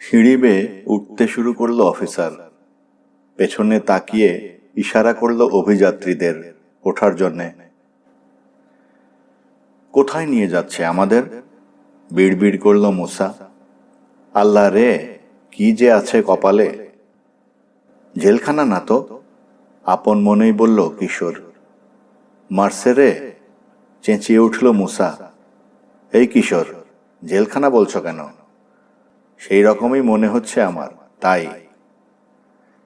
সিঁড়ি বেয়ে উঠতে শুরু করলো অফিসার। পেছনে তাকিয়ে ইশারা করলো অভিযাত্রীদের ওঠার জন্যে। কোথায় নিয়ে যাচ্ছে আমাদের? বিড়বিড় করলো মুসা। আল্লাহ রে, কি যে আছে কপালে। জেলখানা না তো, আপন মনেই বলল কিশোর। মারছে রে, চেঁচিয়ে উঠল মুসা। এই কিশোর, জেলখানা বলছো কেন? সেই রকমই মনে হচ্ছে আমার, তাই।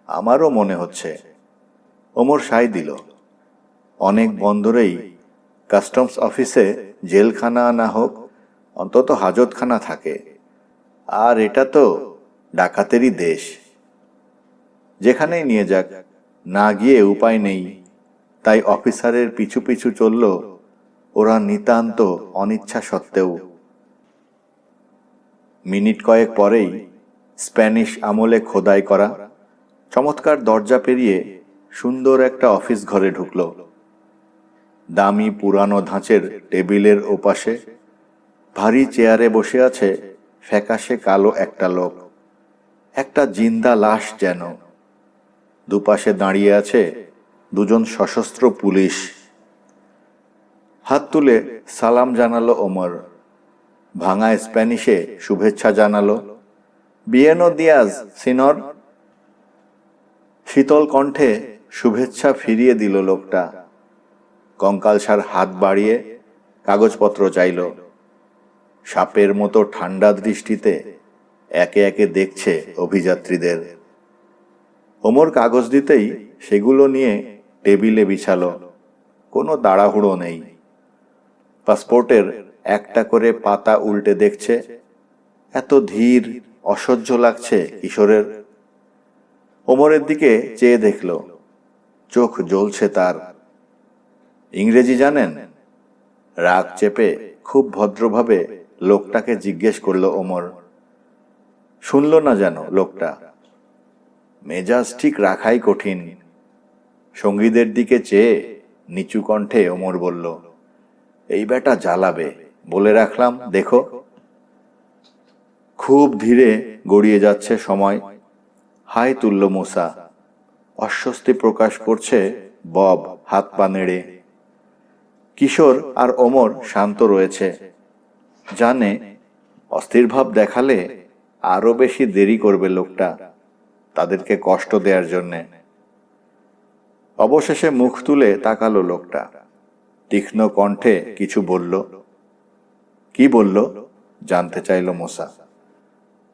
আমারও মনে হচ্ছে। ওমর সায় দিল। অনেক বন্দরেই কাস্টমস অফিসে জেলখানা না হোক অন্তত হাজতখানা থাকে, আর এটা তো ডাকাতেরই দেশ। যেখানেই নিয়ে যাক, না গিয়ে উপায় নেই, তাই অফিসারের পিছু পিছু চলল ওরা নিতান্ত অনিচ্ছা সত্ত্বেও। মিনিট কয়েক পরেই স্প্যানিশ আমলে খোদাই করা চমৎকার দরজা পেরিয়ে সুন্দর একটা অফিস ঘরে ঢুকল। দামি পুরানো ধাঁচের টেবিলের ওপাশে ভারী চেয়ারে বসে আছে ফ্যাকাশে কালো একটা লোক, একটা জিন্দা লাশ যেন। দুপাশে দাঁড়িয়ে আছে দুজন সশস্ত্র পুলিশ। হাত তুলে সালাম জানালো ওমর। ভাঙা স্প্যানিশে শুভেচ্ছা জানালো। বিয়েনো দিয়াজ, সিনর। শীতল কণ্ঠে শুভেচ্ছা ফিরিয়ে দিল লোকটা। কঙ্কালসার হাত বাড়িয়ে কাগজপত্র চাইল। সাপের মতো ঠান্ডা দৃষ্টিতে একে একে দেখছে অভিযাত্রীদের। ওমর কাগজ দিতেই সেগুলো নিয়ে টেবিলে বিছালো। কোনো তাড়াহুড়ো নেই। পাসপোর্টের একটা করে পাতা উল্টে দেখছে। এত ধীর, অসহ্য লাগছে কিশোরের। ওমরের দিকে চেয়ে দেখল, চোখ জ্বলছে তার। ইংরেজি জানেন? রাগ চেপে খুব ভদ্রভাবে লোকটাকে জিজ্ঞেস করল ওমর। শুনল না যেন লোকটা। মেজাজ ঠিক রাখাই কঠিন। সঙ্গীদের দিকে চেয়ে নিচু কণ্ঠে ওমর বলল, এই বেটা জ্বালাবে, বলে রাখলাম দেখো। খুব ধীরে গড়িয়ে যাচ্ছে সময়। হাই তুলল মুসা। অস্বস্তি প্রকাশ করছে বব হাত পা নেড়ে। কিশোর আর ওমর শান্ত রয়েছে। জানে অস্থির ভাব দেখালে আরো বেশি দেরি করবে লোকটা, তাদেরকে কষ্ট দেওয়ার জন্যে। অবশেষে মুখ তুলে তাকালো লোকটা। তীক্ষ্ণ কণ্ঠে কিছু বলল। কি বলল? জানতে চাইল মুসা।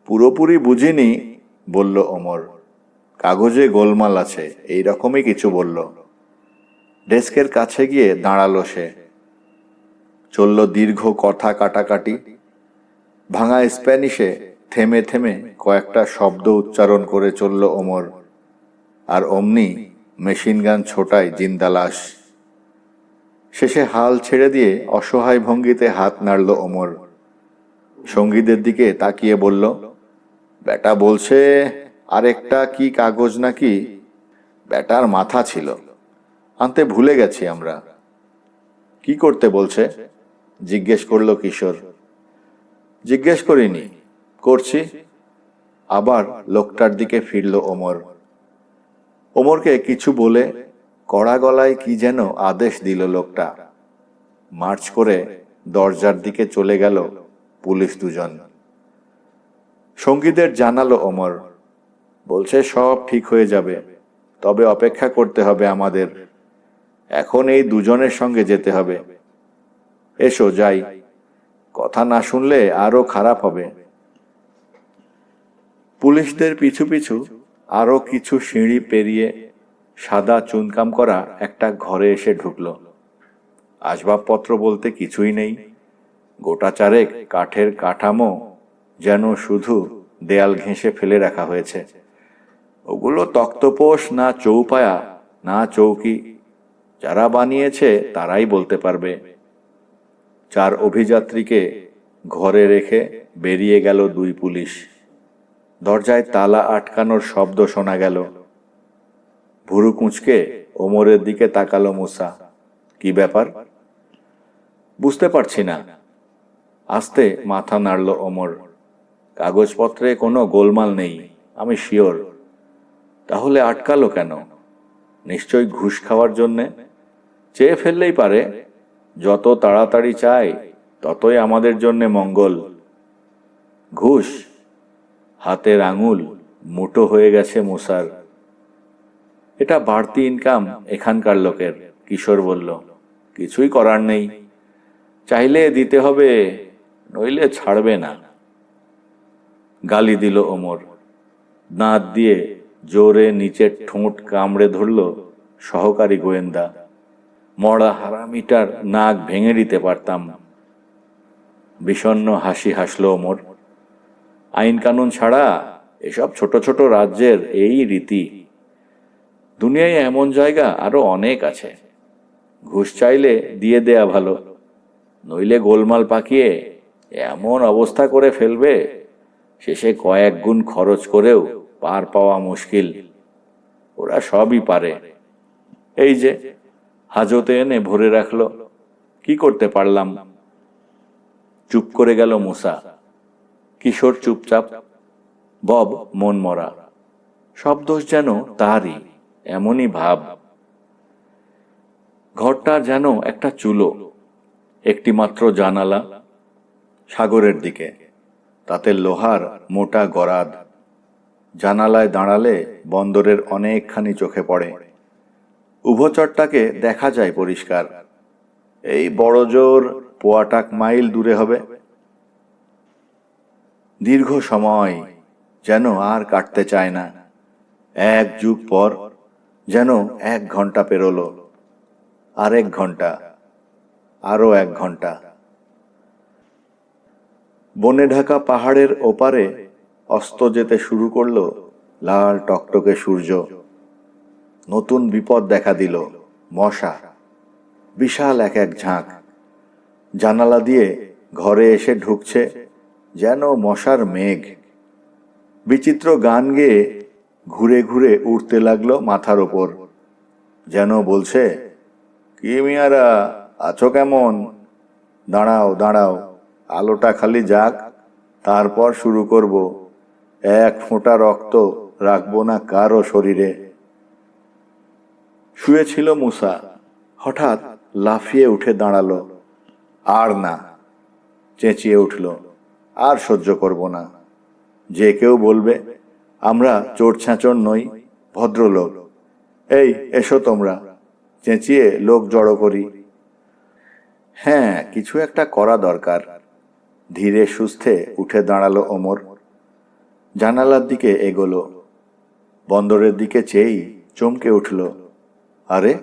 পুরোপুরি বুঝিনি, বলল ওমর। কাগজে গোলমাল আছে, এই রকমই কিছু বলল। ডেস্কের কাছে গিয়ে দাঁড়ালো সে। চলল দীর্ঘ কথা কাটাকাটি। ভাঙা স্প্যানিশে থেমে থেমে কয়েকটা শব্দ উচ্চারণ করে চলল ওমর। আর অমনি মেশিন গান ছোটায় জিন্দা লাশ। শেষে হাল ছেড়ে দিয়ে অসহায় ভঙ্গিতে হাত নাড়ল ওমর। সঙ্গীদের দিকে তাকিয়ে বলল, বেটা বলছে আরেকটা কি কাগজ নাকি? বেটার মাথা ছিল, আনতে ভুলে গেছি আমরা। কি করতে বলছে? জিজ্ঞেস করল কিশোর। জিজ্ঞেস করিনি, করছি। আবার লোকটার দিকে ফিরল ওমর। ওমরকে কিছু বলে কড়া গলায় কি যেন আদেশ দিল লোকটা। মার্চ করে দরজার দিকে চলে গেল পুলিশ দুজন। সঙ্গীদের জানালো ওমর। বলছে সব ঠিক হয়ে যাবে, তবে অপেক্ষা করতে হবে আমাদের। এখন এই দুজনের সঙ্গে যেতে হবে। এসো যাই, কথা না শুনলে আরো খারাপ হবে। পুলিশদের পিছু পিছু আরো কিছু সিঁড়ি পেরিয়ে সাদা চুনকাম করা একটা ঘরে এসে ঢুকল। আসবাবপত্র বলতে কিছুই নেই। গোটা চারেক কাঠের কাঠামো যেন শুধু দেয়াল ঘেঁষে ফেলে রাখা হয়েছে। ওগুলো তক্তপোষ না চৌপায়া না চৌকি, যারা বানিয়েছে তারাই বলতে পারবে। চার অভিযাত্রীকে ঘরে রেখে বেরিয়ে গেল দুই পুলিশ। দরজায় তালা আটকানোর শব্দ শোনা গেল। ভুরু কুঁচকে ওমরের দিকে তাকালো মুসা। কি ব্যাপার? বুঝতে পারছি না। আস্তে মাথা নাড়ল ওমর। কাগজপত্রে কোনো গোলমাল নেই, আমি শিওর। তাহলে আটকালো কেন? নিশ্চয়ই ঘুষ খাওয়ার জন্যে। চেয়ে ফেললেই পারে। যত তাড়াতাড়ি চাই ততই আমাদের জন্যে মঙ্গল। ঘুষ? হাতের আঙুল মুঠো হয়ে গেছে মুসার। এটা বাড়তি ইনকাম এখানকার লোকের, কিশোর বলল। কিছুই করার নেই, চাইলে দিতে হবে, নইলে ছাড়বে না। গালি দিল ওমর। দাঁত দিয়ে জোরে নিচের ঠোঁট কামড়ে ধরল সহকারী গোয়েন্দা। মরা হারামিটার নাক ভেঙে দিতে পারতাম। বিষণ্ণ হাসি হাসল ওমর। আইন কানুন ছাড়া এসব ছোট ছোট রাজ্যের এই রীতি। দুনিয়ায় এমন জায়গা আরো অনেক আছে। ঘুষ চাইলে দিয়ে দেয়া ভালো, নইলে গোলমাল পাকিয়ে এমন অবস্থা করে ফেলবে, শেষে কয়েক গুণ খরচ করেও পার পাওয়া মুশকিল। ওরা সবই পারে। এই যে হাজতে এনে ভরে রাখলো, কি করতে পারলাম? চুপ করে গেল মুসা। কিশোর চুপচাপ, বব মন মরা। সব দোষ যেন তারই, এমনই ভাব। ঘরটা যেন একটা চুলো, একটি মাত্র জানালা, সাগরের দিকে, তাতে লোহার মোটা গরাদ। জানালায় দাঁড়ালে বন্দরের অনেকখানি চোখে পড়ে। উভচরটাকে দেখা যায় পরিষ্কার। এই বড় জোর পোয়াটাক মাইল দূরে হবে। দীর্ঘ সময় যেন আর কাটতে চায় না। এক যুগ পর যেন 1 ঘন্টা পেরোলো, আরেক ঘন্টা, আরো 1 ঘন্টা। বনে ঢাকা পাহাড়ের ওপারে অস্ত যেতে শুরু করলো লাল টকটকে সূর্য। নতুন বিপদ দেখা দিল, মশা। বিশাল এক এক ঝাঁক জানালা দিয়ে ঘরে এসে ঢুকছে যেন মশার মেঘ। বিচিত্র গান গেয়ে ঘুরে ঘুরে উঠতে লাগলো মাথার ওপর, যেন বলছে, কি মিয়ারা, আছো কেমন? দাঁড়াও দাঁড়াও, আলোটা খালি যাক, তারপর শুরু করব। 1 ফোঁটা রক্ত রাখবো না কারো শরীরে। শুয়েছিল মুসা, হঠাৎ লাফিয়ে উঠে দাঁড়ালো। আর না, চেঁচিয়ে উঠল, আর সহ্য করব না। যে কেউ বলবে আমরা চোর ছাঁচর নই, ভদ্রলোক। এই এসো তোমরা, চেঁচিয়ে লোক জড়ো করি। হ্যাঁ, কিছু একটা করা দরকার। ধীরে সুস্থে উঠে দাঁড়ালো ওমর। জানালার দিকে এগোলো। বন্দরের দিকে চেয়েই চমকে উঠল। আরে,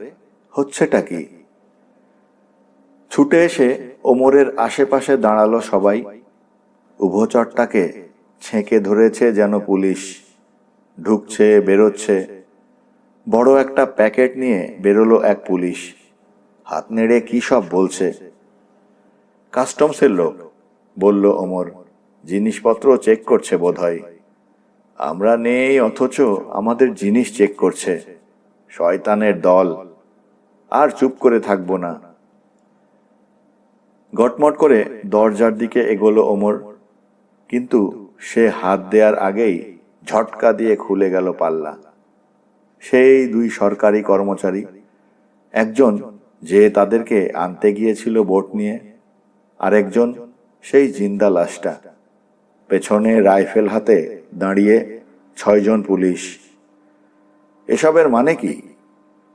হচ্ছেটা কি? ছুটে এসে ওমরের আশেপাশে দাঁড়ালো সবাই। উভচরটাকে ছেঁকে ধরেছে যেন পুলিশ। ঢুকছে, বেরোচ্ছে। বড় একটা প্যাকেট নিয়ে বেরোলো এক পুলিশ। হাত নেড়ে কি সব বলছে। কাস্টমসের লোক, বলল ওমর। জিনিসপত্র চেক করছে বোধহয়। আমরা নেই অথচ আমাদের জিনিস চেক করছে। শয়তানের দল। আর চুপ করে থাকবো না। গটমট করে দরজার দিকে এগোলো ওমর, কিন্তু সে হাত দেওয়ার আগেই ঝটকা দিয়ে খুলে গেল পাল্লা। সেই 2 সরকারি কর্মচারী, একজন যে তাদেরকে আনতে গিয়েছিল বোট নিয়ে, আর একজন সেই জিন্দা লাশটা। পেছনে রাইফেল হাতে দাঁড়িয়ে 6 জন পুলিশ। এসবের মানে কি?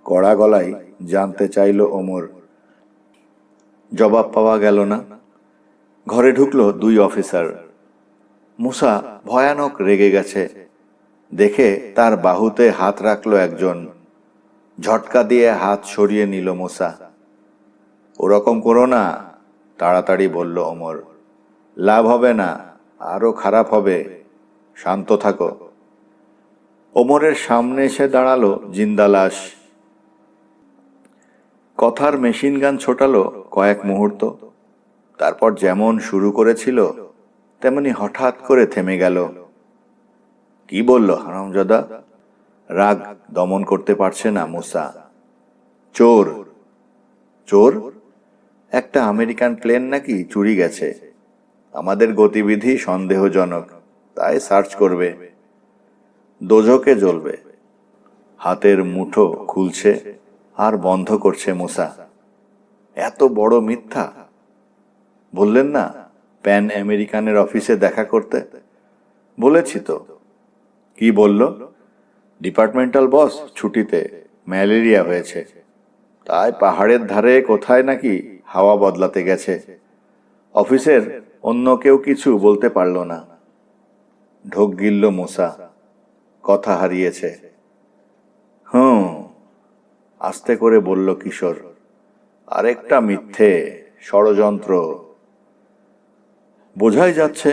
কড়া গলায় জানতে চাইল ওমর। জবাব পাওয়া গেল না। ঘরে ঢুকলো 2 অফিসার। মুসা ভয়ানক রেগে গেছে। দেখে তার বাহুতে হাত রাখলো একজন। ঝটকা দিয়ে হাত সরিয়ে নিল মুসা। ওরকম করো না, তাড়াতাড়ি বলল ওমর। লাভ হবে না, আরো খারাপ হবে। শান্ত থাকো। ওমরের সামনে এসে দাঁড়ালো জিন্দা লাশ। কথার মেশিন গান ছোটালো কয়েক মুহূর্ত। তারপর যেমন শুরু করেছিল তেমনি হঠাৎ করে থেমে গেল। কি বলল হারামজাদা? রাগ দমন করতে পারছে না মুসা। চোর। চোর? একটা আমেরিকান প্লেন নাকি চুরি গেছে। আমাদের গতিবিধি সন্দেহজনক। তাই সার্চ করবে, দোজকে জ্বলবে। হাতের মুঠো খুলছে আর বন্ধ করছে মুসা। এত বড় মিথ্যা! বললেন না প্যান আমেরিকানের অফিসে দেখা করতে? বলেছি তো। কি বলল? ডিপার্টমেন্টাল বস ছুটিতে, ম্যালেরিয়া হয়েছে, তাই পাহাড়ের ধারে কোথায় নাকি হাওয়া বদলাতে গেছে। অফিসের অন্য কেউ কিছু বলতে পারল না। ঢোক গিলল মুসা। কথা হারিয়েছে। আস্তে করে বলল কিশোর। আরেকটা মিথ্যে, ষড়যন্ত্র। বোঝাই যাচ্ছে।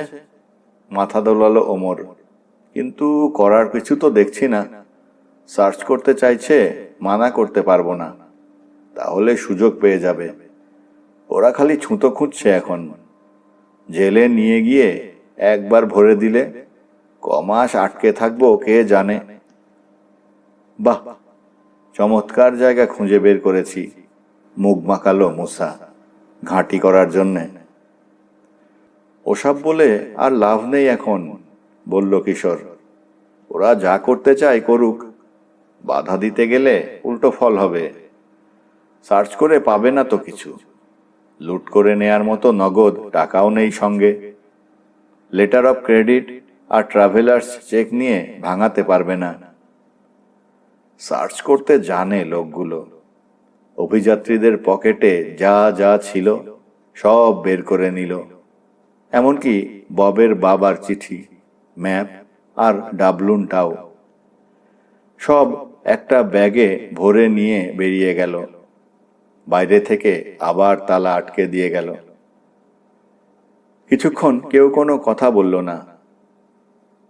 মাথা দোলালো ওমর। কিন্তু করার কিছু তো দেখছি না। সার্চ করতে চাইছে, মানা করতে পারবো না, তাহলে সুযোগ পেয়ে যাবে। ওরা খালি ছুতো খুঁজছে এখন। জেলে নিয়ে গিয়ে একবার ভরে দিলে কমাস আটকে থাকবো কে জানে। বাহ, চমৎকার জায়গা খুঁজে বের করেছি, মুখ মাখালো মুসা ঘাঁটি করার জন্যে। ওসব বলে আর লাভ নেই এখন, বলল কিশোর। ওরা যা করতে চায় করুক, বাধা দিতে গেলে উল্টো ফল হবে। সার্চ করে পাবে না তো কিছু। লুট করে নেয়ার মতো নগদ টাকাও নেই সঙ্গে। লেটার অফ ক্রেডিট আর ট্রাভেলার্স চেক নিয়ে ভাঙাতে পারবে না। সার্চ করতে জানে লোকগুলো। অভিযাত্রীদের পকেটে যা যা ছিল সব বের করে নিল, এমনকি ববের বাবার চিঠি, ম্যাপ আর ডাবলুনটাও। সব একটা ব্যাগে ভরে নিয়ে বেরিয়ে গেল। বাইরে থেকে আবার তালা আটকে দিয়ে গেল। কিছুক্ষণ কেউ কোনো কথা বলল না।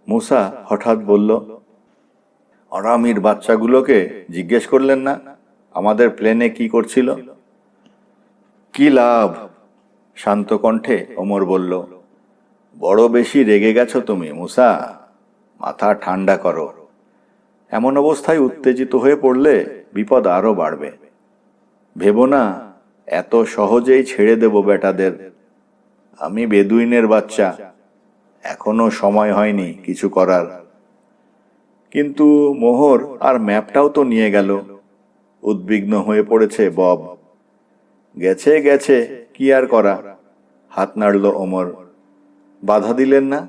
মুসা হঠাৎ বলল, আরামির বাচ্চাগুলোকে জিজ্ঞেস করলেন না আমাদের প্লেনে কি করছিল? কি লাভ? শান্ত কণ্ঠে ওমর বলল। বড় বেশি রেগে গেছো তুমি মুসা, মাথা ঠান্ডা করো। এমন অবস্থায় উত্তেজিত হয়ে পড়লে বিপদ আরো বাড়বে। ভেবো না এত সহজেই ছেড়ে দেব বেটাদের। আমি বেদুইনের বাচ্চা, এখনো সময় হয়নি কিছু করার। কিন্তু মোহর আর ম্যাপটাও তো নিয়ে গেল। উদ্বিগ্ন হয়ে পড়েছে বব। গেছে গেছে, কি আর করা। হাত নাড়ল ওমর। বাধা দিলেন না?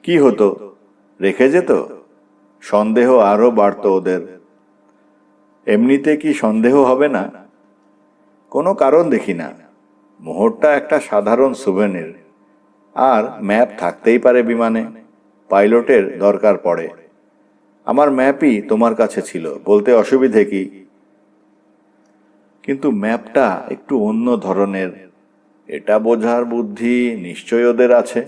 কি হতো, রেখে যেত? সন্দেহ আরো বাড়ত ওদের। এমনিতে কি সন্দেহ হবে না? কোনো কারণ দেখি না। মোহরটা একটা সাধারণ সুভেনির। আর ম্যাপ থাকতেই পারে বিমানে, পাইলটের দরকার পড়ে। আমার ম্যাপই তোমার কাছে ছিল, বলতে অসুবিধে কি? কিন্তু ম্যাপটা একটু অন্য ধরনের। এটা বোঝার বুদ্ধি নিশ্চয় ওদের আছে।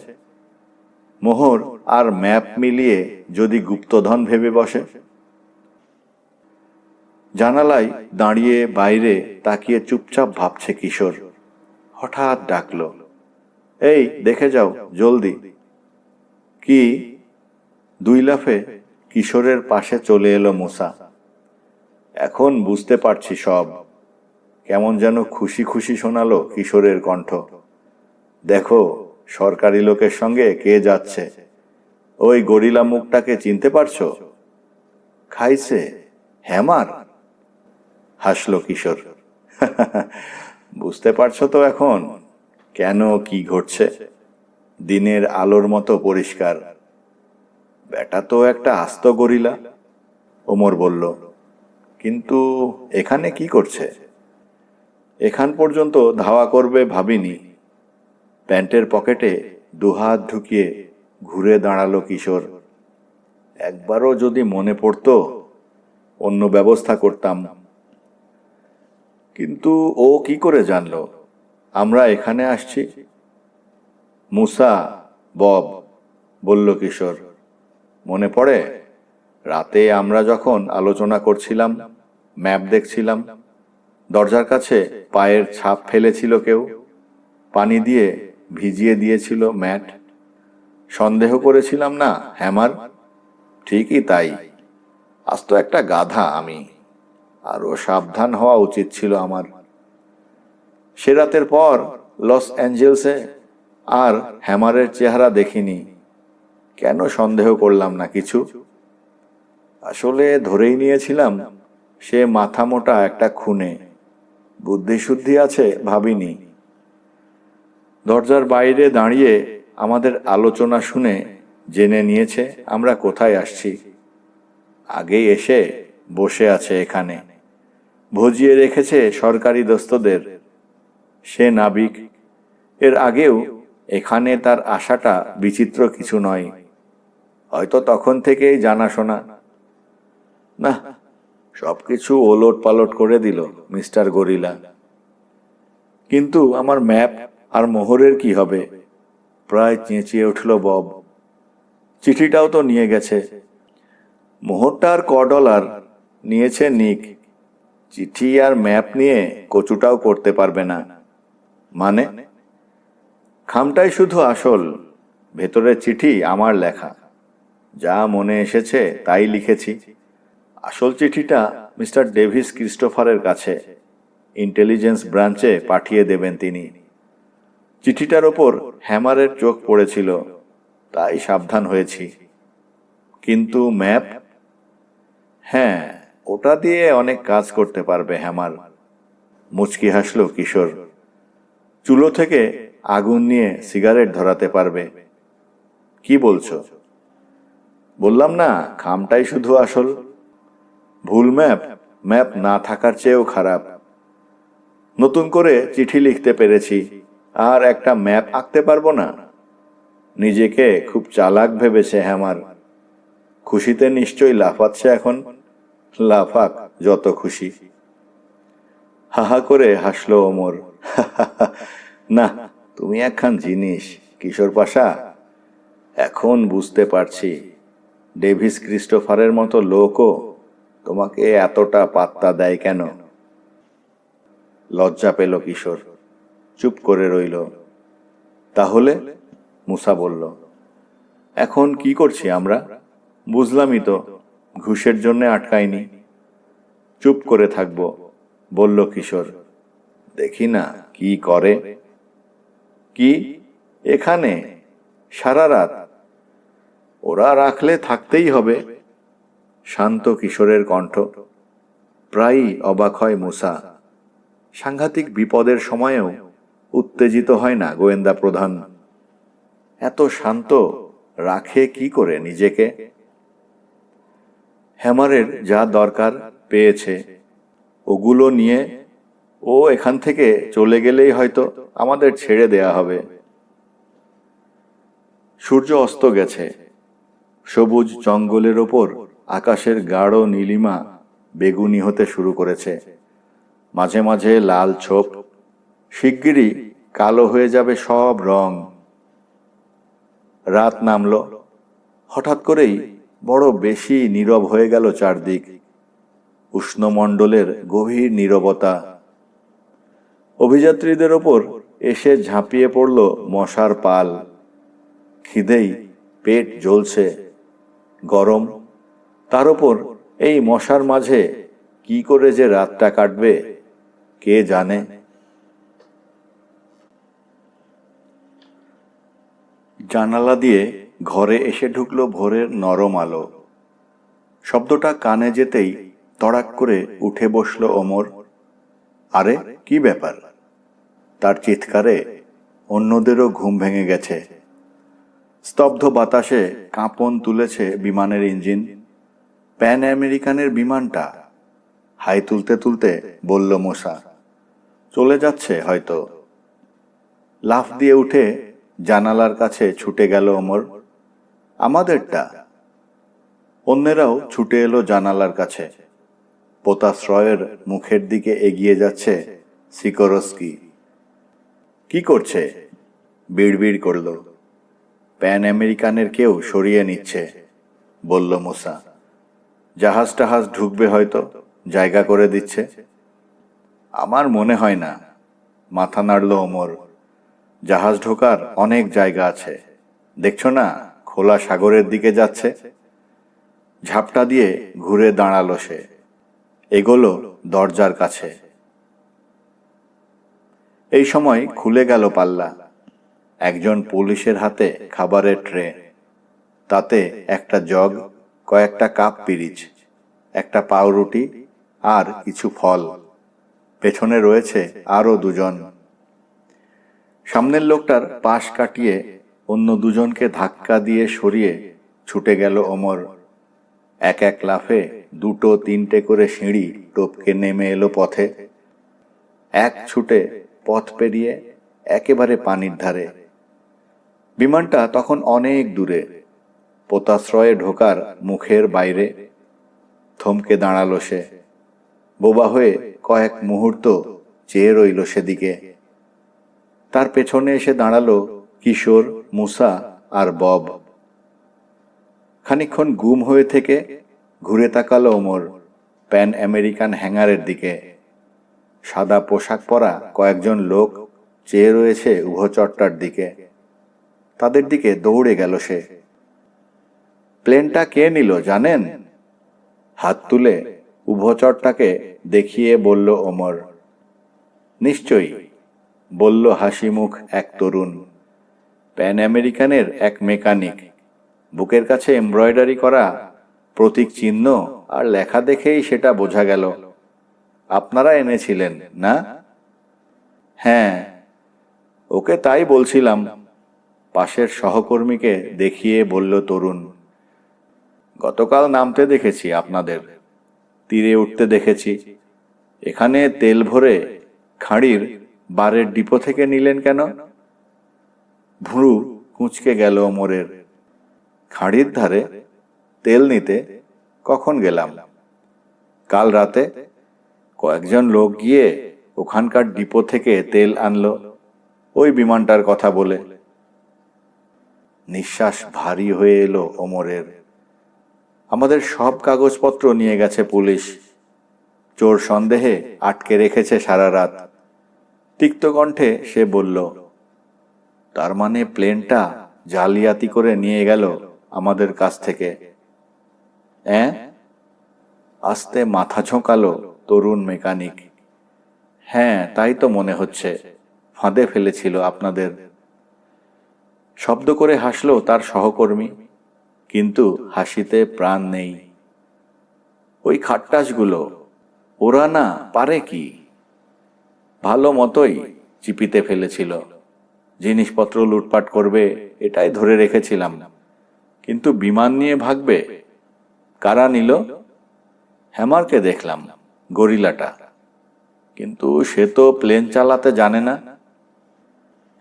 মোহর আর ম্যাপ মিলিয়ে যদি গুপ্তধন ভেবে বসে। জানালায় দাঁড়িয়ে বাইরে তাকিয়ে চুপচাপ ভাবছে কিশোর। হঠাৎ ডাকল, এই দেখে যাও জলদি। কি? দুই লাফে কিশোরের পাশে চলে এলো মুসা। এখন বুঝতে পারছি সব। কেমন যেন খুশি খুশি শোনালো কিশোরের কণ্ঠ। দেখো সরকারি লোকের সঙ্গে কে যাচ্ছে। ওই গরিলা মুখটাকে চিনতে পারছো? খাইছে হ্যামার। হাসলো কিশোর। বুঝতে পারছো তো এখন কেন কি ঘটছে? দিনের আলোর মতো পরিষ্কার। বেটা তো একটা আস্ত গরিলা, ওমর বলল। কিন্তু এখানে কি করছে? এখান পর্যন্ত ধাওয়া করবে ভাবিনি। প্যান্টের পকেটে দুহাত ঢুকিয়ে ঘুরে দাঁড়ালো কিশোর। একবারও যদি মনে পড়তো অন্য ব্যবস্থা করতাম। কিন্তু ও কি করে জানলো আমরা এখানে আসছি? মুসা, বব, বলল কিশোর। মনে পড়ে রাতে আমরা যখন আলোচনা করছিলাম, ম্যাপ দেখছিলাম, দরজার কাছে পায়ের ছাপ ফেলেছিল কেউ, পানি দিয়ে ভিজিয়ে দিয়েছিল ম্যাট। সন্দেহ করেছিলাম না হ্যামার? ঠিকই তাই। আজ তো একটা গাধা আমি। আরো সাবধান হওয়া উচিত ছিল আমার। সে রাতের পর লস অ্যাঞ্জেলসে আর হ্যামারের চেহারা দেখিনি। কেন সন্দেহ করলাম না কিছু? আসলে ধরেই নিয়েছিলাম সে মাথা মোটা একটা খুনে, বুদ্ধিশুদ্ধি আছে ভাবিনি। দরজার বাইরে দাঁড়িয়ে আমাদের আলোচনা শুনে জেনে নিয়েছে আমরা কোথায় আসছি। আগেই এসে বসে আছে এখানে, ভজিয়ে রেখেছে সরকারি দোস্তদের। সে নাবিক, এর আগেও এখানে তার আশাটা বিচিত্র কিছু নয়। হয়তো তখন থেকেই জানাশোনা। না, সবকিছু ওলট পালট করে দিল মিস্টার গরিলা। কিন্তু আমার ম্যাপ আর মোহরের কি হবে? প্রায় চেঁচিয়ে উঠল বব। চিঠিটাও তো নিয়ে গেছে। মোহরটা আর $1 নিয়েছে নিক। চিঠি আর ম্যাপ নিয়ে কচুটাও করতে পারবে না। মানে? খামটাই শুধু আসল, ভেতরের চিঠি আমার লেখা। যা মনে এসেছে তাই লিখেছি। আসল চিঠিটা মিস্টার ডেভিস ক্রিস্টোফারের কাছে, ইন্টেলিজেন্স ব্রাঞ্চে পাঠিয়ে দেবেন তিনি। চিঠিটার ওপর হ্যামারের চোখ পড়েছিল, তাই সাবধান হয়েছি। কিন্তু ম্যাপ? হ্যাঁ, ওটা দিয়ে অনেক কাজ করতে পারবে হ্যামার। মুচকি হাসল কিশোর। চুলো থেকে আগুন নিয়ে সিগারেট ধরাতে পারবে। কি বলছো? বললাম না, খামটাই শুধু আসল। ভুল ম্যাপ ম্যাপ না থাকার চেয়েও খারাপ। নতুন করে চিঠি লিখতে পেরেছি, আর একটা ম্যাপ আঁকতে পারবো না? নিজেকে খুব চালাক ভেবেছে হ্যামার। খুশিতে নিশ্চয়ই লাফাচ্ছে এখন। লাফাক যত খুশি। হাহা করে হাসলো ওমর। না, তুমি একখান জিনিস কিশোর পাশা। এখন বুঝতে পারছি ডেভিস ক্রিস্টোফারের মতো লোকও তোমাকে এতটা পাত্তা দেয় কেন। লজ্জা পেল কিশোর, চুপ করে রইল। তাহলে? মুসা বলল, এখন কি করছি আমরা? বুঝলামই তো, ঘুষের জন্য আটকাইনি। চুপ করে থাকব, বলল কিশোর। দেখি না কি করে। কি? এখানে সারা রাত? ওরা রাখলে থাকতেই হবে। শান্ত কিশোরের কণ্ঠ। প্রায়ই অবাক হয় মুসা। সাংঘাতিক বিপদের সময়েও উত্তেজিত হয় না গোয়েন্দা প্রধান। এত শান্ত রাখে কি করে নিজেকে? হ্যামারের যা দরকার পেয়েছে, ওগুলো নিয়ে ও এখান থেকে চলে গেলেই হয়তো আমাদের ছেড়ে দেয়া হবে। সূর্য অস্ত গেছে। সবুজ জঙ্গলের ওপর আকাশের গাঢ় নীলিমা বেগুনি হতে শুরু করেছে। মাঝে মাঝে লাল ছোপ। শিগগিরই কালো হয়ে যাবে সব রং। রাত নামল। হঠাৎ করেই বড় বেশি নীরব হয়ে গেল চারদিক। উষ্ণমণ্ডলের গভীর নীরবতা। অভিযাত্রীদের ওপর এসে ঝাঁপিয়ে পড়ল মশার পাল। খিদেই পেট জ্বলছে, গরম। তার ওপর এই মশার মাঝে কি করে যে রাতটা কাটবে কে জানে। জানালা দিয়ে ঘরে এসে ঢুকলো ভোরের নরম আলো। শব্দটা কানে যেতেই তড়াক করে উঠে বসল ওমর। আরে কি ব্যাপার? তার চিৎকারে অন্যদেরও ঘুম ভেঙে গেছে। স্তব্ধ বাতাসে কাঁপন তুলেছে বিমানের ইঞ্জিন। প্যান আমেরিকানের বিমানটা। হাই তুলতে তুলতে বলল মোসা, চলে যাচ্ছে হয়তো। লাফ দিয়ে উঠে জানালার কাছে ছুটে গেল ওমর। আমাদেরটা? অন্যেরাও ছুটে এলো জানালার কাছে। পোতাশ্রয়ের মুখের দিকে এগিয়ে যাচ্ছে সিকোরস্কি। কি করছে? বিড়বিড় করল। প্যান আমেরিকানের কেউ সরিয়ে নিচ্ছে, বলল মুসা। জাহাজ টাহাজ ঢুকবে হয়তো, জায়গা করে দিচ্ছে। আমার মনে হয় না, মাথা নাড়ল ওমর। জাহাজ ঢোকার অনেক জায়গা আছে, দেখছো না খোলা সাগরের দিকে যাচ্ছে। ঝাপটা দিয়ে ঘুরে দাঁড়ালো সে, এগোলো দরজার কাছে। এই সময় খুলে গেল পাল্লা। একজন পুলিশের হাতে খাবারের ট্রে। তাতে একটা জগ, কয়েকটা কাপ পিরিচ, একটা পাউরুটি আর কিছু ফল। পেছনে রয়েছে আরো দুজন। সামনের লোকটার পাশ কাটিয়ে অন্য দুজনকে ধাক্কা দিয়ে সরিয়ে ছুটে গেল ওমর। এক এক লাফে 2-3টে করে সিঁড়ি টপকে নেমে এলো পথে। এক ছুটে পথ পেরিয়ে একেবারে পানির ধারে। বিমানটা তখন অনেক দূরে, পোতাশ্রয়ে ঢোকার মুখের বাইরে। থমকে দাঁড়ালো সে। বোবা হয়ে কয়েক মুহূর্ত চেয়ে রইল সেদিকে। তার পেছনে এসে দাঁড়ালো কিশোর, মুসা আর বব। খানিকক্ষণ গুম হয়ে থেকে ঘুরে তাকালো ওমর প্যান আমেরিকান হ্যাঙ্গারের দিকে। সাদা পোশাক পরা কয়েকজন লোক চেয়ে রয়েছে উভচরটার দিকে। তাদের দিকে দৌড়ে গেল সে। প্লেনটা কে নিল জানেন? হাত তুলে উভচরটাকে দেখিয়ে বলল ওমর। নিশ্চয়ই, বলল হাসি মুখ এক তরুণ। প্যান আমেরিকানের এক মেকানিক। বুকের কাছে এমব্রয়ডারি করা প্রতীক চিহ্ন আর লেখা দেখেই সেটা বোঝা গেল। আপনারা এনেছিলেন না? হ্যাঁ, ওকে তাই বলছিলাম, পাশের সহকর্মীকে দেখিয়ে বলল তরুণ। গতকাল নামতে দেখেছি আপনাদের, তীরে উঠতে দেখেছি। এখানে তেল ভরে খাঁড়ির বারের ডিপো থেকে নিলেন কেন? ভ্রু কুঁচকে গেল ওমরের। খাঁড়ির ধারে তেল নিতে কখন গেলাম? কাল রাতে কয়েকজন লোক গিয়ে ওখানকার ডিপো থেকে তেল আনলো, ওই বিমানটার কথা বলে। নিঃশ্বাস ভারী হয়ে এলো ওমরের। আমাদের সব কাগজপত্র নিয়ে গেছে পুলিশ। চোর সন্দেহে আটকে রেখেছে সারা রাত। তিক্ত কণ্ঠে সে বলল, তার মানে প্লেনটা জালিয়াতি করে নিয়ে গেল আমাদের কাছ থেকে? আস্তে মাথা ঝোঁকালো তরুণ মেকানিক। হ্যাঁ, তাই তো মনে হচ্ছে। ফাঁদে ফেলেছিল আপনাদের। শব্দ করে হাসলো তার সহকর্মী, কিন্তু হাসিতে প্রাণ নেই। ওই খাট্টাসগুলো, ওরা না পারে কি? ভালো মতোই চিপিতে ফেলেছিল। জিনিসপত্র লুটপাট করবে এটাই ধরে রেখেছিলাম, কিন্তু বিমান নিয়ে ভাগবে? কারা নিল? হ্যামারকে দেখলাম, গরিলাটা। কিন্তু সে তো প্লেন চালাতে জানে না।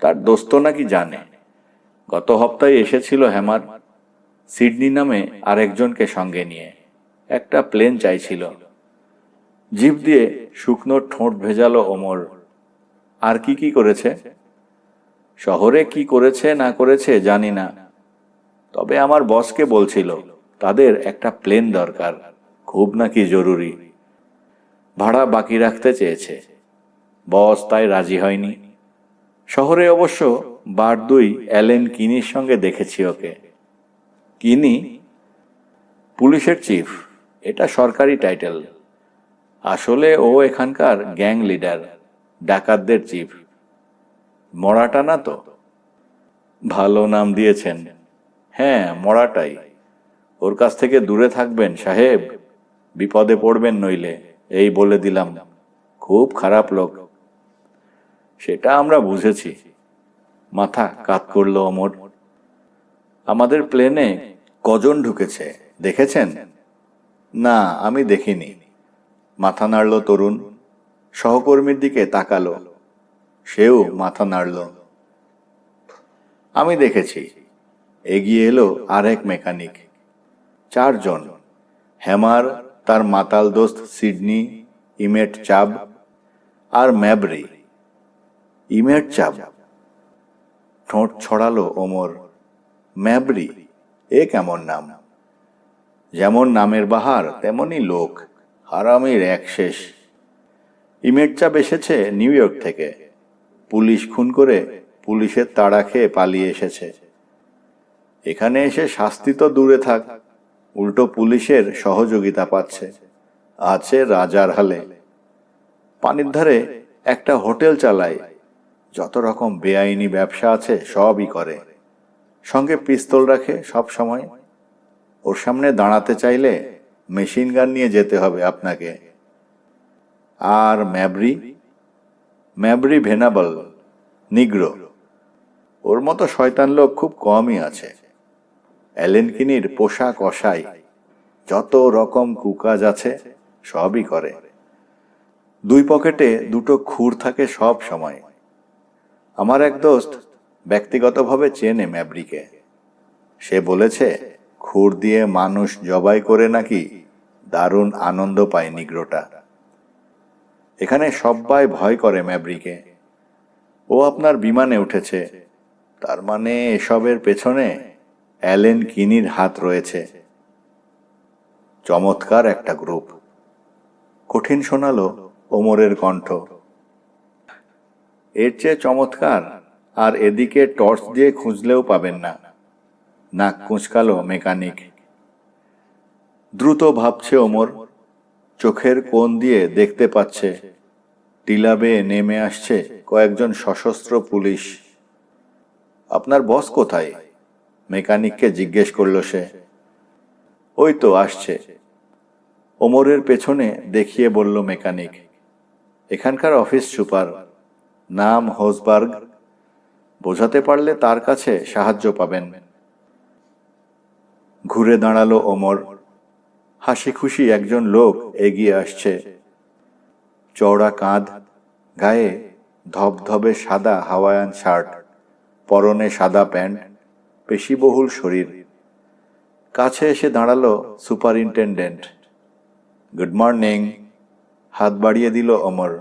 তার দোস্ত নাকি জানে। গত সপ্তাহে এসেছিল হ্যামার, সিডনি নামে আরেকজনকে সঙ্গে নিয়ে। একটা প্লেন চাইছিল। জিভ দিয়ে শুকনো ঠোঁট ভেজালো ওমর। আর কি কি করেছে? শহরে কি করেছে না করেছে জানি না, তবে আমার বসকে বলছিল তাদের একটা প্লেন দরকার, খুব নাকি জরুরি। ভাড়া বাকি রাখতে চেয়েছে। বস তাই রাজি হয়নি। শহরে অবশ্য বার 2 অ্যালেন কিনির সঙ্গে দেখেছি ওকে। কিনি পুলিশের চিফ, এটা সরকারি টাইটেল। আসলে ও এখানকার গ্যাং লিডার, ডাকাতদের চিফ। মরাটা না তো? ভালো নাম দিয়েছেন। হ্যাঁ, মরাটাই। ওর কাছ থেকে দূরে থাকবেন সাহেব, বিপদে পড়বেন নইলে, এই বলে দিলাম। খুব খারাপ লোক। সেটা আমরা বুঝেছি। মাথা কাত করল ওমর। আমাদের প্লেনে কজন ঢুকেছে দেখেছেন? না, আমি দেখিনি। মাথা নাড়ল তরুণ। সহকর্মীর দিকে তাকালো। সেও মাথা নাড়ল। আমি দেখেছি। এগিয়ে এলো আরেক মেকানিক। 4 জন। হ্যামার, তার মাতাল দোস্ত সিডনি, ইমেট চাব আর ম্যাবরি। ইমেট চাব? ঠোঁট ছড়ালো ওমর। ম্যাবরি? এ কেমন নাম? যেমন নামের বাহার তেমনি লোক, হারামির এক শেষ। ইমেট চাব এসেছে নিউ ইয়র্ক থেকে। পুলিশ খুন করে পুলিশের তাড়া খেয়ে পালিয়ে এসেছে। এখানে এসে শাস্তি তো দূরে থাক, উল্টো পুলিশের সহযোগিতা পাচ্ছে। আছে রাজার হালে। পানির ধারে একটা হোটেল চালায়, যত রকম বেআইনি ব্যবসা আছে সবই করে। সঙ্গে পিস্তল রাখে সব সময়। ওর সামনে দাঁড়াতে চাইলে মেশিন গান নিয়ে যেতে হবে আপনাকে। আর ম্যাব্রি? ম্যাব্রি ভেনাবল, নিগ্রো। ওর মতো শয়তান লোক খুব কমই আছে। অ্যালেন কিনির পোষা কষাই, যত রকম কুকাজ আছে সবই করে। 2 পকেটে 2টো খুর থাকে সব সময়। আমার এক দোস্ত ব্যক্তিগতভাবে চেনে ম্যাব্রিকে। সে বলেছে খুর দিয়ে মানুষ জবাই করে নাকি দারুণ আনন্দ পায় নিগ্রোটা। এখানে সবাই ভয় করে ম্যাব্রিকে। ও আপনার বিমানে উঠেছে, তার মানে এসবের পেছনে অ্যালেন কিনির হাত রয়েছে। চমৎকার একটা গ্রুপ। কঠিন শোনালো ওমরের কণ্ঠ। এর চেয়ে চমৎকার আর এদিকে টর্চ দিয়ে খুঁজলেও পাবেন না। নাক কুঁচকালো মেকানিক। দ্রুত ভাবছে ওমর। চোখের কোণ দিয়ে দেখতে পাচ্ছে টিলা বেয়ে নেমে আসছে কয়েকজন সশস্ত্র পুলিশ। আপনার বস কোথায়? মেকানিককে জিজ্ঞেস করল সে। ওই তো আসছে। ওমরের পেছনে দেখিয়ে বলল মেকানিক। এখানকার অফিস সুপার, নাম হোসবার্গ। বোঝাতে পারলে তার কাছে সাহায্য পাবেন। ঘুরে দাঁড়ালো ওমর। হাসি খুশি একজন লোক এগিয়ে আসছে। চওড়া কাঁধ, গায়ে ধবধবে সাদা হাওয়ায়ান শার্ট, পরনে সাদা প্যান্ট, পেশিবহুল শরীর। কাছে এসে দাঁড়ালো সুপারিনটেন্ডেন্ট। Good morning. হাত বাড়িয়ে দিল ওমর।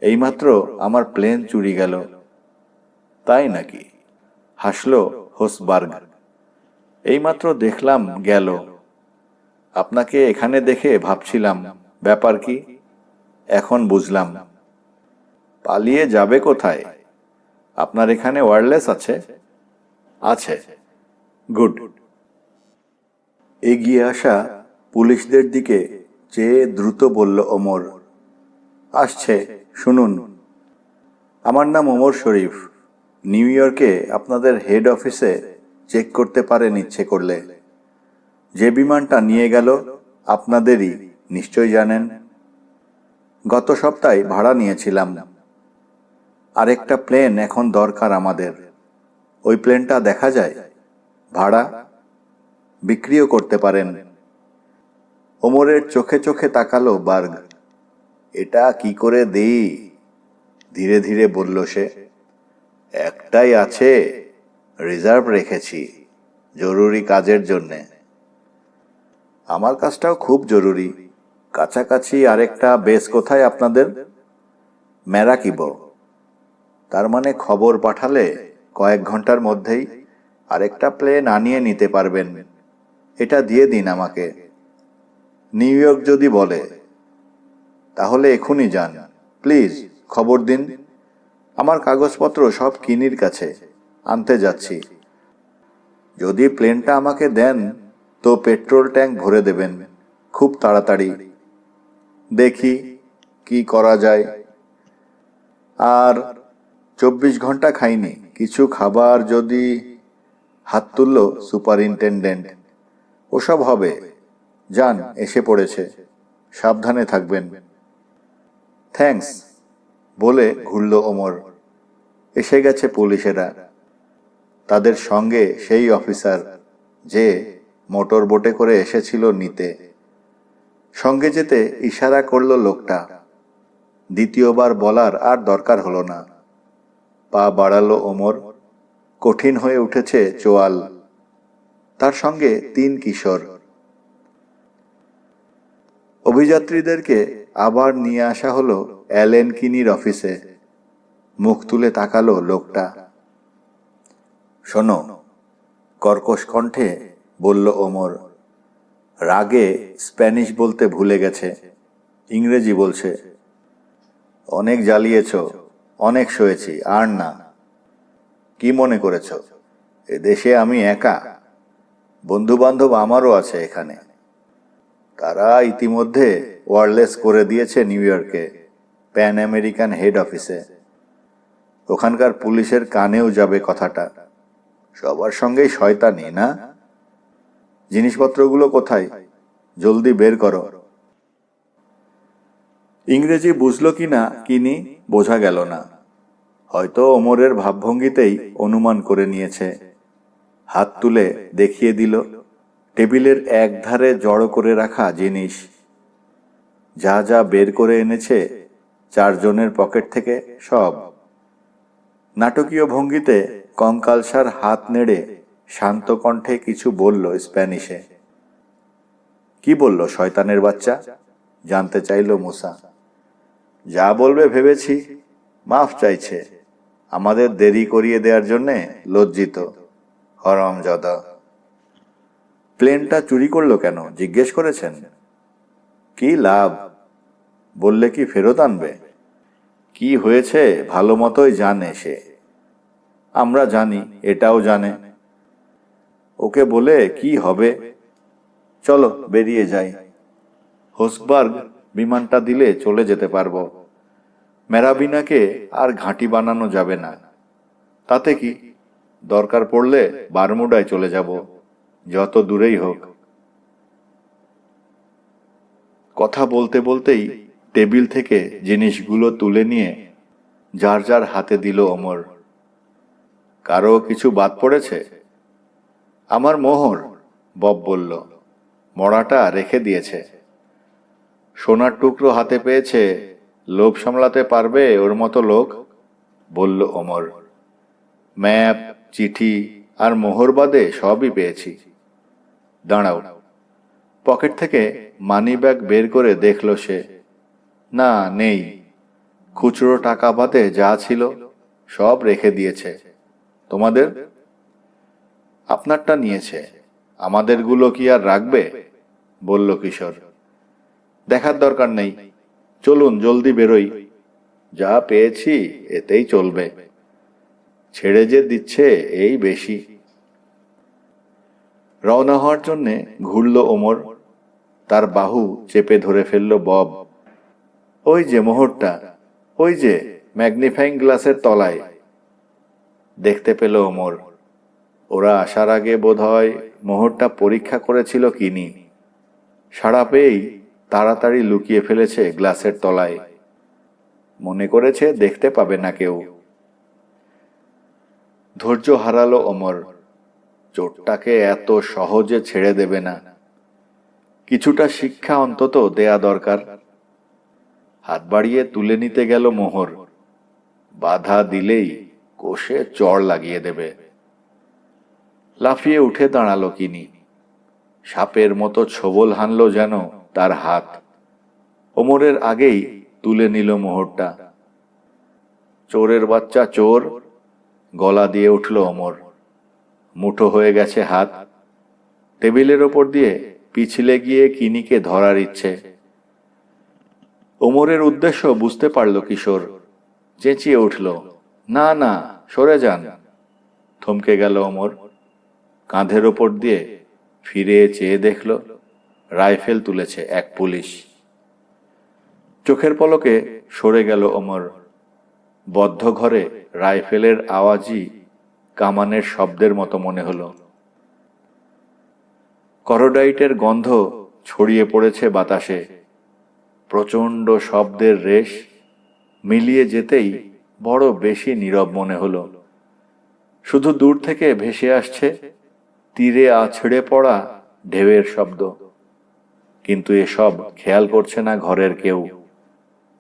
এইমাত্র আমার প্লেন চুরি গেল। তাই নাকি? হাসলো হোসবার্গ। এইমাত্র দেখলাম গেল। আপনাকে এখানে দেখে ভাবছিলাম ব্যাপার কি, এখন বুঝলাম। পালিয়ে যাবে কোথায়? আপনার এখানে ওয়্যারলেস আছে? আছে। গুড। এগিয়ে আসা পুলিশদের দিকে চেয়ে দ্রুত বলল ওমর। আসছে, শুনুন। আমার নাম ওমর শরীফ। নিউ ইয়র্কে আপনাদের হেড অফিসে চেক করতে পারেন ইচ্ছে করলে। যে বিমানটা নিয়ে গেল আপনাদেরই, নিশ্চয় জানেন। গত সপ্তাহে ভাড়া নিয়েছিলাম। আরেকটা প্লেন এখন দরকার আমাদের। ওই প্লেনটা দেখা যায়? ভাড়া? বিক্রিও করতে পারেন। ওমরের চোখে চোখে তাকালো বার্গ। এটা কি করে দেই? ধীরে ধীরে বলল সে। একটাই আছে, রিজার্ভ রেখেছি, জরুরি কাজের জন্যে। আমার কাজটাও খুব জরুরি। কাছাকাছি আরেকটা বেস কোথায় আপনাদের? ম্যারাকিবো। তার মানে খবর পাঠালে কয়েক ঘন্টার মধ্যেই আরেকটা প্লেন আনিয়ে নিতে পারবেন। এটা দিয়ে দিন আমাকে। নিউ ইয়র্ক যদি বলে, তাহলে এখনই যান। প্লিজ খবর দিন। আমার কাগজপত্র সব কিনির কাছে, আনতে যাচ্ছি। যদি প্লেনটা আমাকে দেন তো পেট্রোল ট্যাঙ্ক ভরে দেবেন খুব তাড়াতাড়ি। দেখি কি করা যায়। আর 24 ঘন্টা খাইনি, কিছু খাবার যদি। হাত তুলল সুপারিনটেন্ডেন্ট। ওসব হবে, যান, এসে পড়েছে, সাবধানে থাকবেন। থ্যাঙ্কস বলে ঘুরল ওমর। এসে গেছে পুলিশেরা। তাদের সঙ্গে সেই অফিসার যে মোটর বোটে করে এসেছিল নিতে। সঙ্গে যেতে ইশারা করল লোকটা। দ্বিতীয়বার বলার আর দরকার হলো না। পা বাড়ালো ওমর। কঠিন হয়ে উঠেছে চোয়াল। তার সঙ্গে 3 কিশোর। অভিযাত্রীদেরকে আবার নিয়ে আসা হলো অ্যালেন কিনির অফিসে। মুখ তুলে তাকালো লোকটা। শোনো, কর্কশ কণ্ঠে বলল ওমর। রাগে স্প্যানিশ বলতে ভুলে গেছে, ইংরেজি বলছে। অনেক জ্বালিয়েছ, অনেক সয়েছি, আর না। কি মনে করেছ এ দেশে আমি একা? বন্ধু বান্ধব আমারও আছে এখানে। তারা ইতিমধ্যে ওয়্যারলেস করে দিয়েছে নিউ ইয়র্কে, প্যান আমেরিকান হেড অফিসে। ওখানকার পুলিশের কানেও যাবে কথাটা। সবার সঙ্গেই শয়তানি না? জিনিসপত্রগুলো কোথায়? জলদি বের করো। ইংরেজি বুঝলো কিনা কিনি বোঝা গেল না। হয়তো ওমরের ভাবভঙ্গিতেই অনুমান করে নিয়েছে। হাত তুলে দেখিয়ে দিল টেবিলের এক ধারে জড়ো করে রাখা জিনিস। যা যা বের করে এনেছে চারজনের পকেট থেকে সব। নাটকীয় ভঙ্গিতে কঙ্কালসার হাত নেড়ে শান্ত কণ্ঠে কিছু বলল স্প্যানিশে। কি বলল শয়তানের বাচ্চা? জানতে চাইল মুসা। যা বলবে ভেবেছি, মাফ চাইছে, আমাদের দেরি করিয়ে দেওয়ার জন্যে লজ্জিত। হরমজাদা। প্লেনটা চুরি করলো কেন জিজ্ঞেস করেছেন? কি লাভ? বললে কি ফেরত আনবে? কি হয়েছে ভালো মতোই জানে সে। আমরা জানি, এটাও জানে। ওকে বলে কি হবে? চলো বেরিয়ে যাই। হোসবার্গ বিমানটা দিলে চলে যেতে পারবো। মেরাবিনাকে আর ঘাঁটি বানানো যাবে না। তাতে কি, দরকার পড়লে বারমুডায় চলে যাব, যত দূরেই হোক। কথা বলতে বলতেই টেবিল থেকে জিনিসগুলো তুলে নিয়ে যার যার হাতে দিল ওমর। কারো কিছু বাদ পড়েছে? আমার মোহর, বব বলল। মড়াটা রেখে দিয়েছে। সোনার টুকরো হাতে পেয়েছে, লোভ সামলাতে পারবে ওর মতো লোক? বলল ওমর। ম্যাপ, চিঠি আর মোহর বাদে সবই পেয়েছি। দাঁড়াও। পকেট থেকে মানি ব্যাগ বের করে দেখল সে। না, নেই। খুচরো টাকা বাদে যা ছিল সব রেখে দিয়েছে। তোমাদের? আপনারটা নিয়েছে, আমাদেরগুলো কি আর রাখবে? বলল কিশোর। দেখার দরকার নেই, চলুন জলদি বেরোই। যা পেয়েছি এতেই চলবে। ছেড়ে যে দিচ্ছে এই বেশি। রওনা হওয়ার জন্যে ঘুরল ওমর। তার বাহু চেপে ধরে ফেলল বব। ওই যে মোহরটা, ওই যে ম্যাগনিফাইং গ্লাসের তলায়। দেখতে পেল ওমর। ওরা আসার আগে বোধহয় মোহরটা পরীক্ষা করেছিল কিনি। সাড়া পেয়েই তাড়াতাড়ি লুকিয়ে ফেলেছে গ্লাসের তলায়। মনে করেছে দেখতে পাবে না কেউ। ধৈর্য হারালো ওমর। চোরটাকে এত সহজে ছেড়ে দেবে না। কিছুটা শিক্ষা অন্তত দেয়া দরকার। হাত বাড়িয়ে তুলে নিতে গেল মোহর। বাধা দিলেই কষে চড় লাগিয়ে দেবে। লাফিয়ে উঠে দাঁড়ালো কিনি। সাপের মতো ছোবল হানল যেন তার হাত। ওমরের আগেই তুলে নিল মোহরটা। চোরের বাচ্চা চোর, গলা দিয়ে উঠল ওমর। মুঠো হয়ে গেছে হাত। টেবিলের ওপর দিয়ে পিছলে গিয়ে কিনিকে ধরার ইচ্ছে। ওমরের উদ্দেশ্য বুঝতে পারল কিশোর। চেঁচিয়ে উঠল, না না, সরে যান। থমকে গেল ওমর। কাঁধের ওপর দিয়ে ফিরে চেয়ে দেখল রাইফেল তুলেছে এক পুলিশ। চোখের পলকে সরে গেল ওমর। বদ্ধ ঘরে রাইফেলের আওয়াজই কামানের শব্দের মতো মনে হল। করোডাইটের গন্ধ ছড়িয়ে পড়েছে বাতাসে। প্রচণ্ড শব্দের রেশ মিলিয়ে যেতেই বড় বেশি নীরব মনে হল। শুধু দূর থেকে ভেসে আসছে তীরে আছড়ে পড়া ঢেউয়ের শব্দ। কিন্তু এসব খেয়াল করছে না ঘরের কেউ।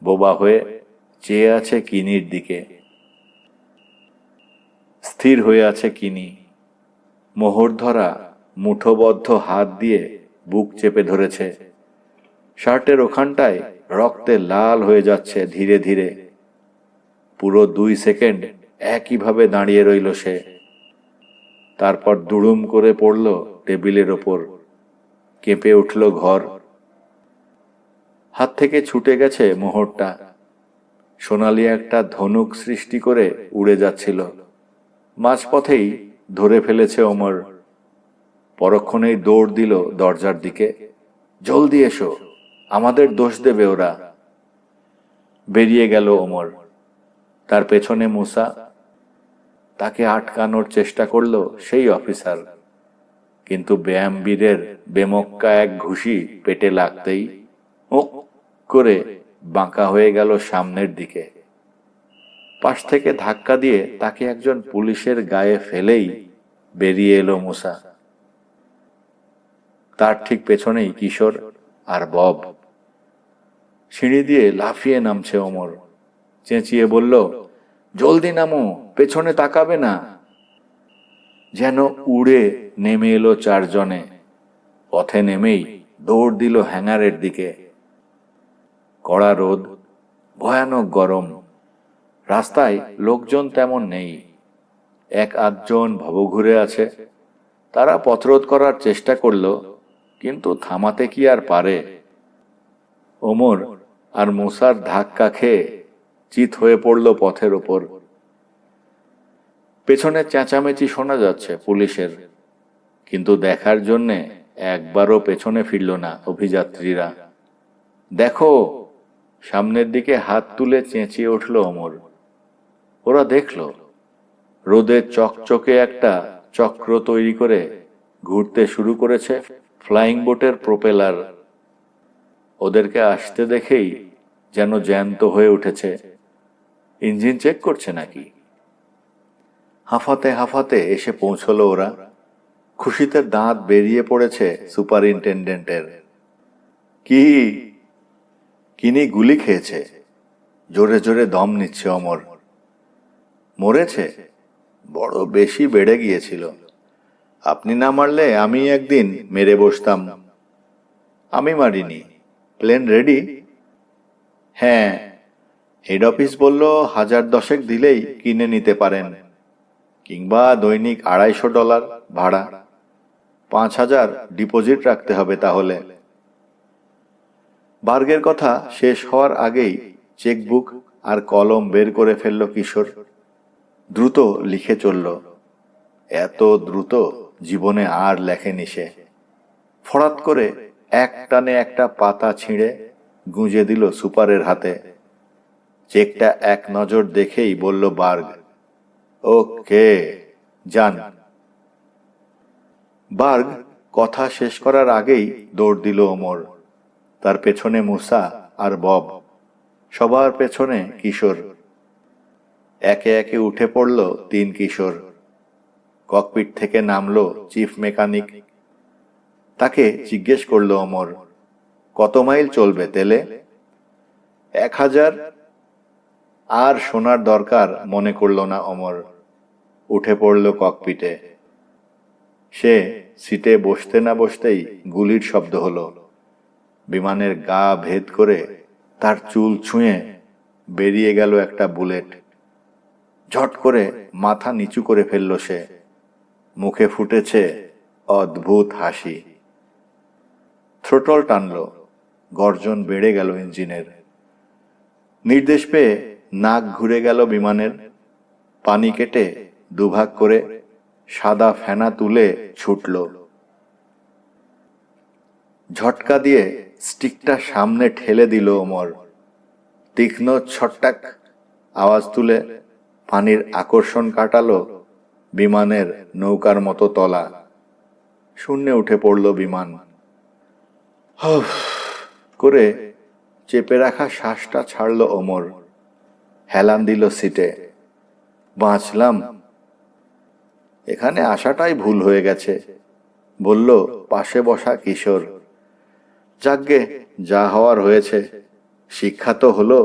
বোবা হয়ে চেয়ে আছে কিনির দিকে। স্থির হয়ে আছে কিনি। মোহর ধরা মুঠোবদ্ধ হাত দিয়ে বুক চেপে ধরেছে। শার্টের ওখানটায় রক্তে লাল হয়ে যাচ্ছে ধীরে ধীরে। পুরো 2 সেকেন্ড একইভাবে দাঁড়িয়ে রইল সে। তারপর দুড়ুম করে পড়ল টেবিলের ওপর। কেঁপে উঠল ঘর। হাত থেকে ছুটে গেছে মোহরটা। সোনালি একটা ধনুক সৃষ্টি করে উড়ে যাচ্ছিল। মাঝপথেই ধরে ফেলেছে ওমর। পরক্ষণেই দৌড় দিল দরজার দিকে। জলদি এসো, আমাদের দোষ দেবে ওরা। বেরিয়ে গেল ওমর। তার পেছনে মুসা। তাকে আটকানোর চেষ্টা করলো সেই অফিসার, কিন্তু ব্যায়ামবীরের বেমক্কা এক ঘুষি পেটে লাগতেই ও করে বাঁকা হয়ে গেল সামনের দিকে। পাশ থেকে ধাক্কা দিয়ে তাকে একজন পুলিশের গায়ে ফেলেই বেরিয়ে এলো মুসা। তার ঠিক পেছনেই কিশোর আর বব। সিঁড়ি দিয়ে লাফিয়ে নামছে ওমর, চেঁচিয়ে বলল, জলদি নামো, পেছনে তাকাবে না। যেন উড়ে নেমে এলো চারজনে। পথে নেমেই দৌড় দিল হ্যাঙ্গারের দিকে। কড়া রোদ, ভয়ানক গরম, রাস্তায় লোকজন তেমন নেই। এক আধজন ভবঘুরে আছে। তারা পথরোধ করার চেষ্টা করল, কিন্তু থামাতে কি আর পারে। ওমর আর মুসার ধাক্কা খেয়ে চিত হয়ে পড়ল পথের ওপর। পেছনে চেঁচামেচি শোনা যাচ্ছে পুলিশের, কিন্তু দেখার জন্যে একবারও পেছনে ফিরল না অভিযাত্রীরা। দেখো, সামনের দিকে হাত তুলে চেঁচিয়ে উঠল ওমর। ওরা দেখল রোদে চকচকে একটা চক্র তৈরি করে ঘুরতে শুরু করেছে ফ্লাইং বোটের প্রোপেলার। ওদেরকে আসতে দেখেই যেন জ্যান্ত হয়ে উঠেছে। ইঞ্জিন চেক করছে নাকি? হাঁফাতে হাঁফাতে এসে পৌঁছলো ওরা। খুশিতে দাঁত বেরিয়ে পড়েছে সুপারিনটেন্ডেন্টের। কি কিনি গুলি খেয়েছে, জোরে জোরে দম নিচ্ছে অমর। মরেছে? বড় বেশি বেড়ে গিয়েছিল। আপনি না মারলে আমি একদিন মেরে বসতাম। আমি মারিনি। Plane ready? হ্যাঁ, হেড অফিস বলল 1010 দিলেই কিনে নিতে পারেন, কিংবা দৈনিক $250 ভাড়া। 5000 ডিপোজিট রাখতে হবে তাহলে। বার্গের কথা শেষ হওয়ার আগেই চেকবুক আর কলম বের করে ফেলল কিশোর। দ্রুত লিখে চলল। এত দ্রুত জীবনে আর লেখেনি সে। ফড়াৎ করে এক টানে একটা পাতা ছিঁড়ে গুঁজে দিল সুপারের হাতে। চেকটা এক নজর দেখেই বলল বার্গ, ওকে, যান। বার্গ কথা শেষ করার আগেই দৌড় দিল ওমর। তার পেছনে মুসা আর বব, সবার পেছনে কিশোর। একে একে উঠে পড়ল 3 কিশোর। ককপিট থেকে নামলো চিফ মেকানিক। তাকে জিজ্ঞেস করলো ওমর, কত মাইল চলবে তেলে? 1000। আর শোনার দরকার মনে করল না ওমর। উঠে পড়ল ককপিটে। সে সিটে বসতে না বসতেই গুলির শব্দ হলো। বিমানের গা ভেদ করে তার চুল ছুঁয়ে বেরিয়ে গেল একটা বুলেট। ঝট করে মাথা নিচু করে ফেলল সে। মুখে ফুটেছে অদ্ভুত হাসি। থ্রোটল টানল। গর্জন বেড়ে গেল ইঞ্জিনের। নির্দেশ পেয়ে নাক ঘুরে গেল বিমানের। পানি কেটে দুভাগ করে সাদা ফেনা তুলে ছুটল। ঝটকা দিয়ে স্টিকটা সামনে ঠেলে দিল ওমর। তীক্ষ্ণ ছট্টাক আওয়াজ তুলে পানির আকর্ষণ কাটালো বিমানের নৌকার মতো তলা। শূন্যে উঠে পড়ল বিমান। হফ করে চেপে রাখা শ্বাসটা ছাড়ল ওমর। হেলান দিল সিটে। বাঁচলাম। এখানে আসাটাই ভুল হয়ে গেছে, বলল পাশে বসা কিশোর। যাকগে, যা হওয়ার হয়েছে। শিক্ষা তো হলো।